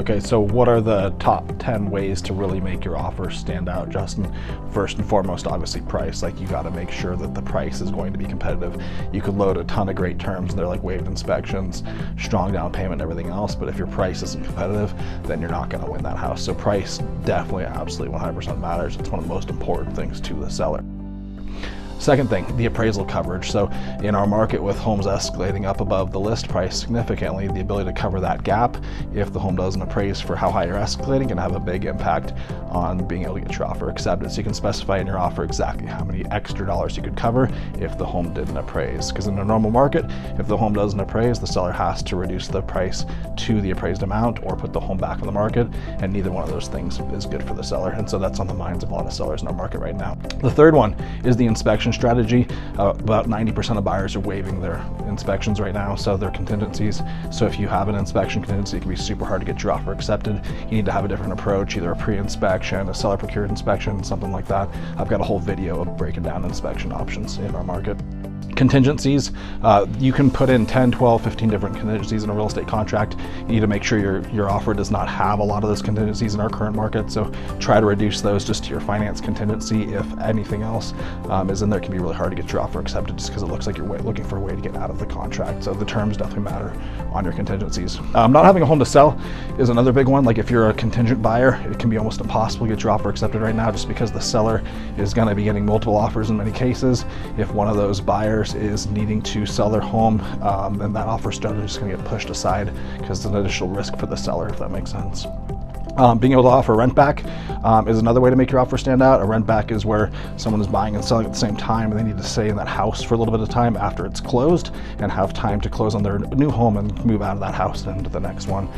Okay, so what are the top 10 ways to really make your offer stand out, Justin? First and foremost, obviously price. Like, you got to make sure that the price is going to be competitive. You could load a ton of great terms, they're like waived inspections, strong down payment, and everything else, but if your price isn't competitive, then you're not going to win that house. So price definitely, absolutely 100% matters. It's one of the most important things to the seller. Second thing, the appraisal coverage. So in our market with homes escalating up above the list price significantly, the ability to cover that gap if the home doesn't appraise for how high you're escalating can have a big impact on being able to get your offer accepted. So you can specify in your offer exactly how many extra dollars you could cover if the home didn't appraise. Because in a normal market, if the home doesn't appraise, the seller has to reduce the price to the appraised amount or put the home back on the market, and neither one of those things is good for the seller. And so that's on the minds of a lot of sellers in our market right now. The third one is the inspection strategy. About 90% of buyers are waiving their inspections right now, so they're contingencies. So if you have an inspection contingency, it can be super hard to get your offer accepted. You need to have a different approach, either a pre-inspection, a seller procured inspection, something like that. I've got a whole video of breaking down inspection options in our market. Contingencies, you can put in 10, 12, 15 different contingencies in a real estate contract. You need to make sure your offer does not have a lot of those contingencies in our current market, so try to reduce those just to your finance contingency. If anything else is in there, it can be really hard to get your offer accepted just because it looks like you're looking for a way to get out of the contract. So the terms definitely matter on your contingencies. Not having a home to sell is another big one. Like, if you're a contingent buyer, it can be almost impossible to get your offer accepted right now just because the seller is going to be getting multiple offers in many cases. If one of those buyers is needing to sell their home, then that offer strategy is going to get pushed aside because it's an additional risk for the seller, if that makes sense. Being able to offer rent back is another way to make your offer stand out. A rent back is where someone is buying and selling at the same time, and they need to stay in that house for a little bit of time after it's closed and have time to close on their new home and move out of that house and into the next one.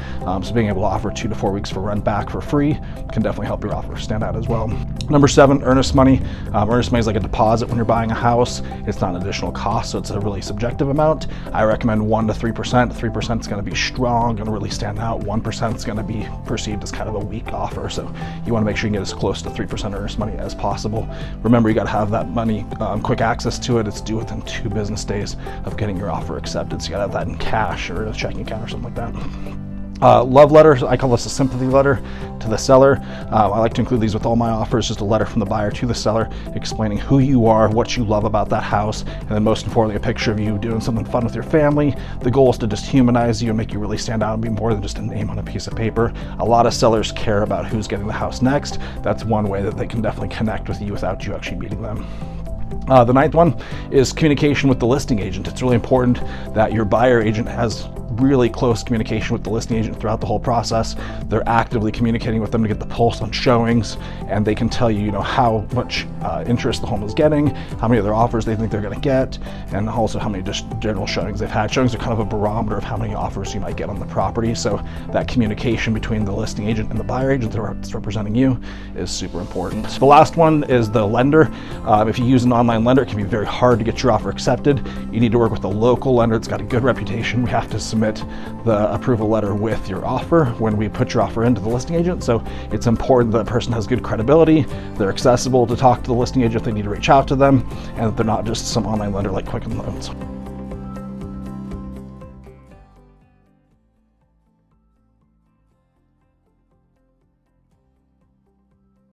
So being able to offer 2 to 4 weeks for rent back for free can definitely help your offer stand out as well. Number 7, earnest money. Earnest money is like a deposit when you're buying a house. It's not an additional cost, so it's a really subjective amount. I recommend 1 to 3%. 3% is going to be strong, going to really stand out. 1% is going to be perceived as kind of a weak offer, so you want to make sure you get as close to 3% earnest money as possible. Remember, you got to have that money, quick access to it. It's due within 2 business days of getting your offer accepted, so you got to have that in cash or a checking account or something like that. Love letters, I call this a sympathy letter to the seller. I like to include these with all my offers, just a letter from the buyer to the seller explaining who you are, what you love about that house, and then most importantly, a picture of you doing something fun with your family. The goal is to just humanize you and make you really stand out and be more than just a name on a piece of paper. A lot of sellers care about who's getting the house next. That's one way that they can definitely connect with you without you actually meeting them. The 9th one is communication with the listing agent. It's really important that your buyer agent has really close communication with the listing agent throughout the whole process. They're actively communicating with them to get the pulse on showings, and they can tell you, how much interest the home is getting, how many other offers they think they're going to get, and also how many just general showings they've had. Showings are kind of a barometer of how many offers you might get on the property, so that communication between the listing agent and the buyer agent that's representing you is super important. The last one is the lender. If you use an online lender, it can be very hard to get your offer accepted. You need to work with a local lender that's got a good reputation. We have to submit the approval letter with your offer when we put your offer into the listing agent, so it's important that person has good credibility, they're accessible to talk to the listing agent if they need to reach out to them, and that they're not just some online lender like Quicken Loans.